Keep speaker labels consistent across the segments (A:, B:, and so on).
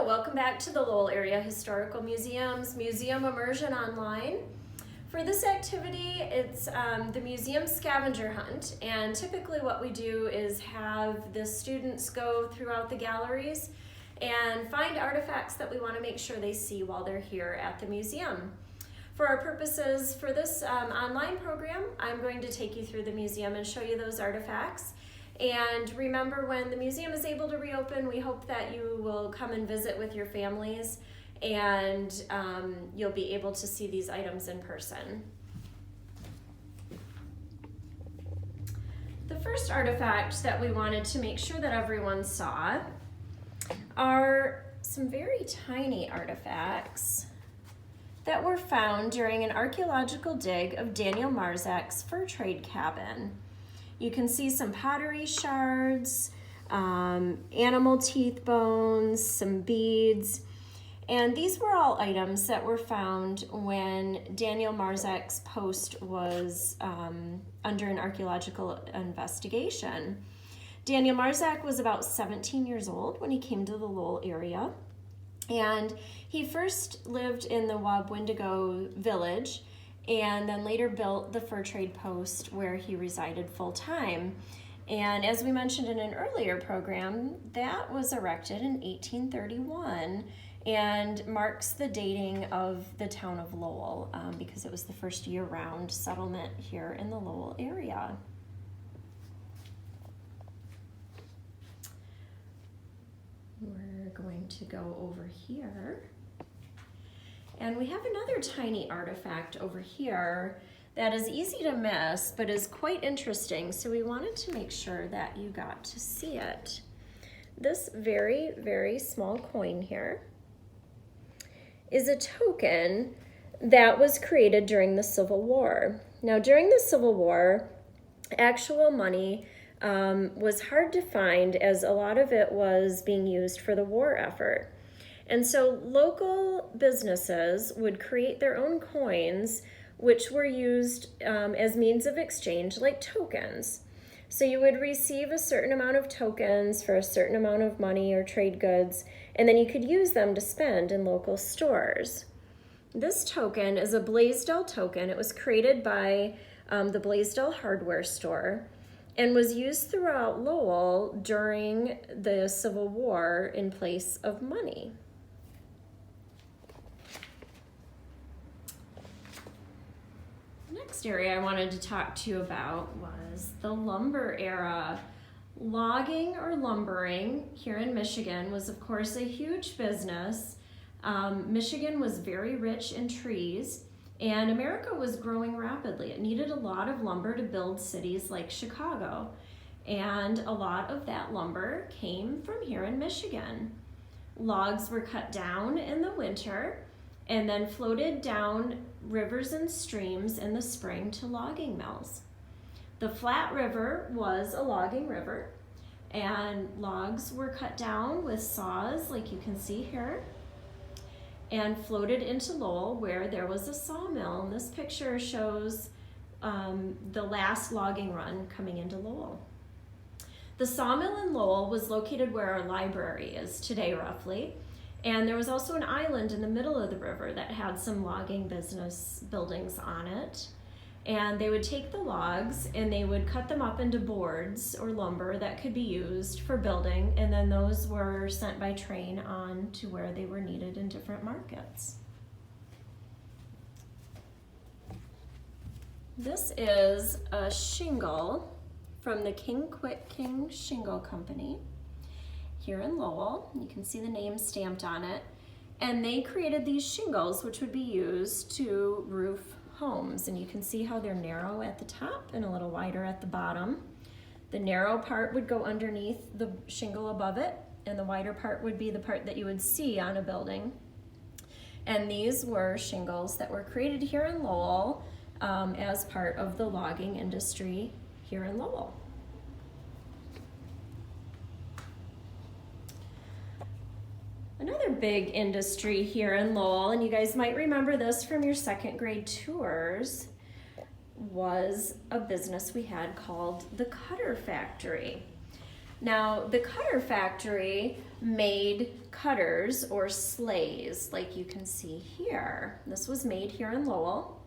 A: Hello, welcome back to the Lowell Area Historical Museum's Museum Immersion Online. For this activity, it's the museum scavenger hunt, and typically what we do is have the students go throughout the galleries and find artifacts that we want to make sure they see while they're here at the museum. For our purposes for this online program, I'm going to take you through the museum and show you those artifacts. And remember, when the museum is able to reopen, we hope that you will come and visit with your families, and you'll be able to see these items in person. The first artifact that we wanted to make sure that everyone saw are some very tiny artifacts that were found during an archaeological dig of Daniel Marzak's fur trade cabin. You can see some pottery shards, animal teeth bones, some beads, and these were all items that were found when Daniel Marzak's post was under an archaeological investigation. Daniel Marzak was about 17 years old when he came to the Lowell area, and he first lived in the Wabwindigo village and then later built the fur trade post where he resided full-time. And as we mentioned in an earlier program, that was erected in 1831 and marks the dating of the town of Lowell because it was the first year-round settlement here in the Lowell area. We're going to go over here. And we have another tiny artifact over here that is easy to miss, but is quite interesting. So we wanted to make sure that you got to see it. This very, very small coin here is a token that was created during the Civil War. Now, during the Civil War, actual money was hard to find, as a lot of it was being used for the war effort. And so local businesses would create their own coins, which were used as means of exchange, like tokens. So you would receive a certain amount of tokens for a certain amount of money or trade goods, and then you could use them to spend in local stores. This token is a Blaisdell token. It was created by the Blaisdell hardware store and was used throughout Lowell during the Civil War in place of money. Next area I wanted to talk to you about was the lumber era. Logging or lumbering here in Michigan was, of course, a huge business. Michigan was very rich in trees, and America was growing rapidly. It needed a lot of lumber to build cities like Chicago, and a lot of that lumber came from here in Michigan. Logs were cut down in the winter and then floated down rivers and streams in the spring to logging mills. The Flat River was a logging river, and logs were cut down with saws, like you can see here, and floated into Lowell, where there was a sawmill. And this picture shows the last logging run coming into Lowell. The sawmill in Lowell was located where our library is today, roughly. And there was also an island in the middle of the river that had some logging business buildings on it. And they would take the logs and they would cut them up into boards or lumber that could be used for building, and then those were sent by train on to where they were needed in different markets. This is a shingle from the King Quick King Shingle Company here in Lowell. You can see the name stamped on it. And they created these shingles, which would be used to roof homes. And you can see how they're narrow at the top and a little wider at the bottom. The narrow part would go underneath the shingle above it, and the wider part would be the part that you would see on a building. And these were shingles that were created here in Lowell as part of the logging industry here in Lowell. Another big industry here in Lowell, and you guys might remember this from your second grade tours, was a business we had called the Cutter Factory. Now, the cutter factory made cutters or sleighs, like you can see here. This was made here in Lowell.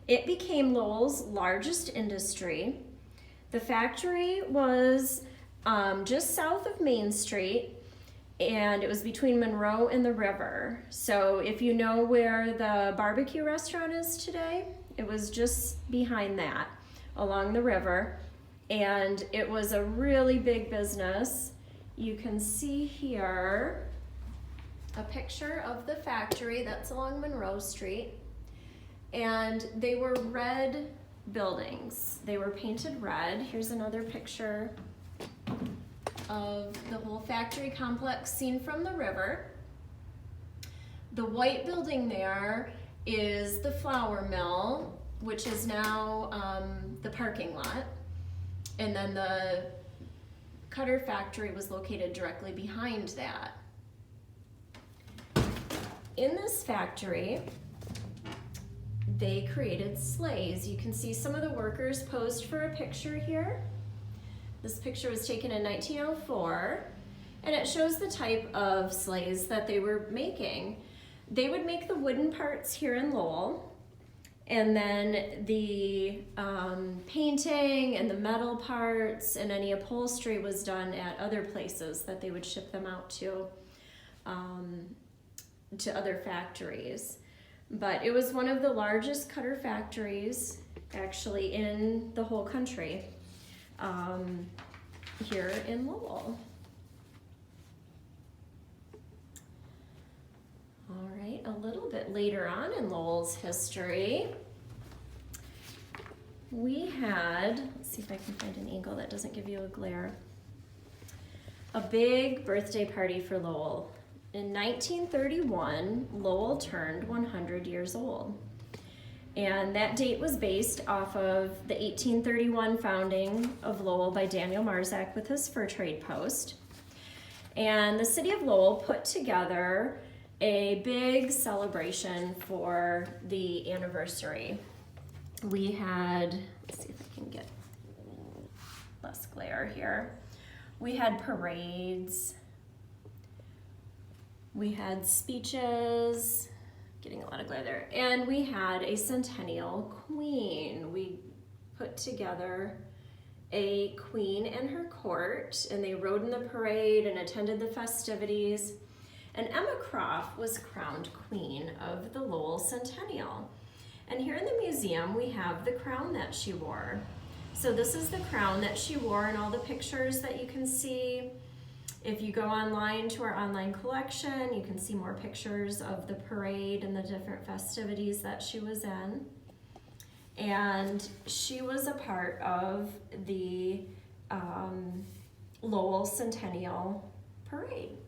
A: It became Lowell's largest industry. The factory was just south of Main Street, and it was between Monroe and the river. So if you know where the barbecue restaurant is today, it was just behind that, along the river. And it was a really big business. You can see here a picture of the factory that's along Monroe Street. And they were red buildings. They were painted red. Here's another picture of the whole factory complex seen from the river. The white building there is the flour mill, which is now the parking lot. And then the cutter factory was located directly behind that. In this factory, they created sleighs. You can see some of the workers posed for a picture here. This picture was taken in 1904, and it shows the type of sleighs that they were making. They would make the wooden parts here in Lowell, and then the painting and the metal parts and any upholstery was done at other places that they would ship them out to other factories. But it was one of the largest cutter factories actually in the whole country, here in Lowell. All right, a little bit later on in Lowell's history, we had, let's see if I can find an angle that doesn't give you a glare, a big birthday party for Lowell. In 1931, Lowell turned 100 years old. And that date was based off of the 1831 founding of Lowell by Daniel Marzak with his fur trade post. And the city of Lowell put together a big celebration for the anniversary. We had, let's see if I can get less glare here. We had parades. We had speeches, getting a lot of glare there, and we had a centennial queen. We put together a queen and her court, and they rode in the parade and attended the festivities. And Emma Croft was crowned queen of the Lowell Centennial. And here in the museum, we have the crown that she wore. So this is the crown that she wore in all the pictures that you can see. If you go online to our online collection, you can see more pictures of the parade and the different festivities that she was in. And she was a part of the Lowell Centennial Parade.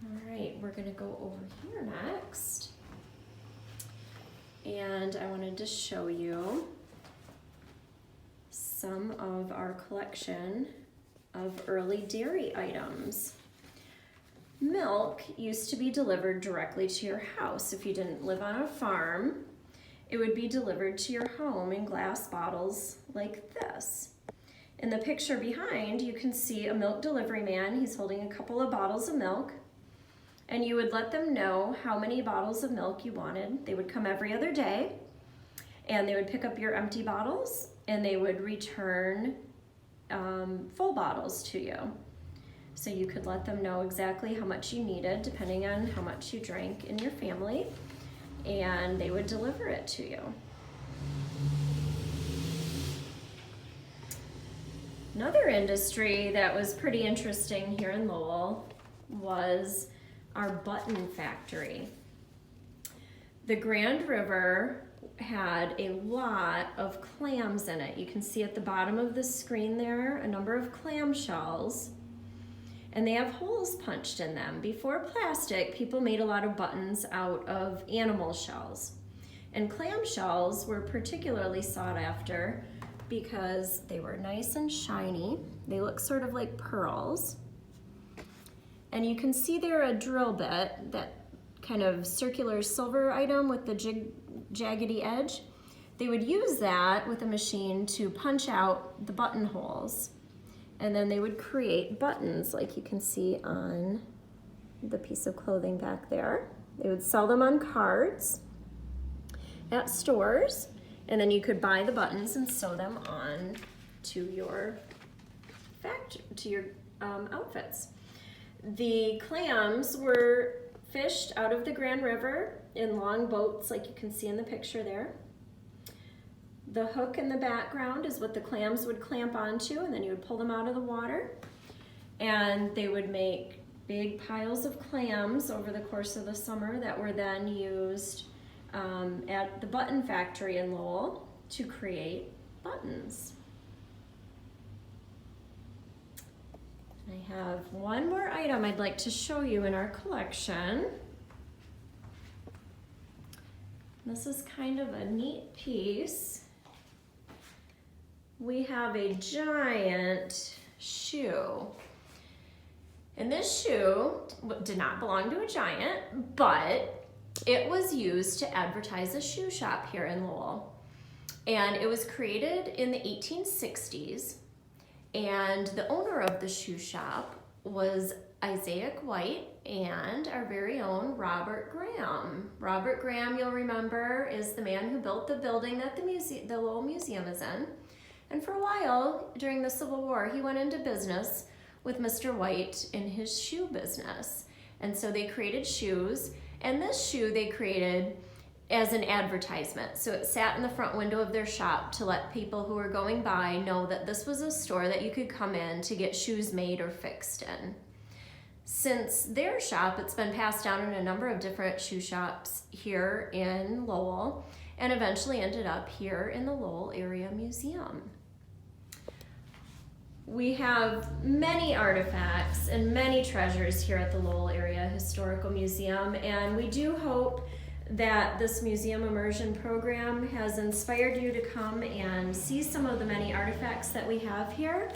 A: All right, we're gonna go over here next. And I wanted to show you some of our collection of early dairy items. Milk used to be delivered directly to your house. If you didn't live on a farm, it would be delivered to your home in glass bottles like this. In the picture behind, you can see a milk delivery man. He's holding a couple of bottles of milk, and you would let them know how many bottles of milk you wanted. They would come every other day, and they would pick up your empty bottles, and they would return full bottles to you. So you could let them know exactly how much you needed, depending on how much you drank in your family, and they would deliver it to you. Another industry that was pretty interesting here in Lowell was our button factory. The Grand River had a lot of clams in it. You can see at the bottom of the screen there a number of clam shells, and they have holes punched in them. Before plastic, people made a lot of buttons out of animal shells, and clam shells were particularly sought after because they were nice and shiny. They look sort of like pearls, and you can see there a drill bit, that kind of circular silver item with the jaggedy edge. they would use that with a machine to punch out the buttonholes. And then they would create buttons like you can see on the piece of clothing back there. They would sell them on cards at stores, and then you could buy the buttons and sew them on to your outfits. The clams were fished out of the Grand River in long boats like you can see in the picture there. The hook in the background is what the clams would clamp onto, and then you would pull them out of the water, and they would make big piles of clams over the course of the summer that were then used at the button factory in Lowell to create buttons. I have one more item I'd like to show you in our collection. This is kind of a neat piece. We have a giant shoe. And this shoe did not belong to a giant, but it was used to advertise a shoe shop here in Lowell. And it was created in the 1860s. And the owner of the shoe shop was Isaac White and our very own Robert Graham. Robert Graham, you'll remember, is the man who built the building that the Lowell Museum is in. And for a while, during the Civil War, he went into business with Mr. White in his shoe business. And so they created shoes, and this shoe they created as an advertisement. So it sat in the front window of their shop to let people who were going by know that this was a store that you could come in to get shoes made or fixed in. Since their shop, it's been passed down in a number of different shoe shops here in Lowell, and eventually ended up here in the Lowell Area Museum. We have many artifacts and many treasures here at the Lowell Area Historical Museum, and we do hope that this museum immersion program has inspired you to come and see some of the many artifacts that we have here.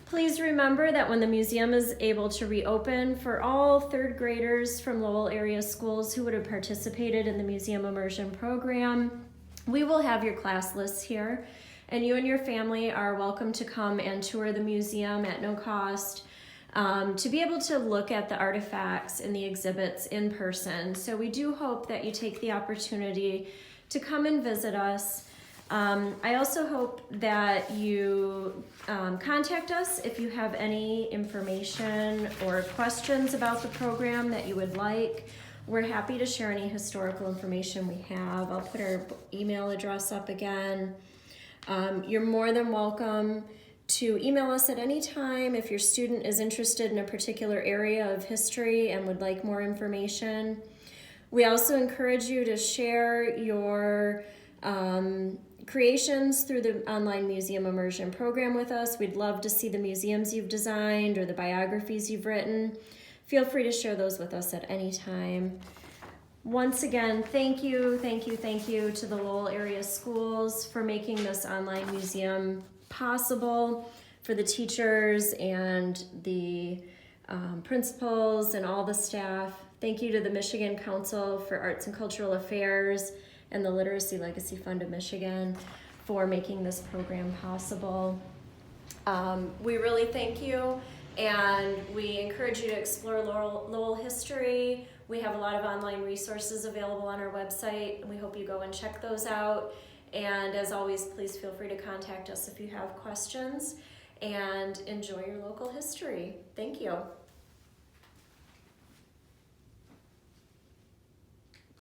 A: Please remember that when the museum is able to reopen, for all third graders from Lowell area schools who would have participated in the museum immersion program, we will have your class lists here, and you and your family are welcome to come and tour the museum at no cost, to be able to look at the artifacts and the exhibits in person. So we do hope that you take the opportunity to come and visit us. I also hope that you contact us if you have any information or questions about the program that you would like. We're happy to share any historical information we have. I'll put our email address up again. You're more than welcome to email us at any time if your student is interested in a particular area of history and would like more information. We also encourage you to share your creations through the online museum immersion program with us. We'd love to see the museums you've designed or the biographies you've written. Feel free to share those with us at any time. Once again, thank you to the Lowell area schools for making this online museum possible, for the teachers and the principals and all the staff. Thank you to the Michigan Council for Arts and Cultural Affairs and the Literacy Legacy Fund of Michigan for making this program possible. We really thank you, and we encourage you to explore Lowell history. We have a lot of online resources available on our website, and we hope you go and check those out. And as always, please feel free to contact us if you have questions, and enjoy your local history. Thank you.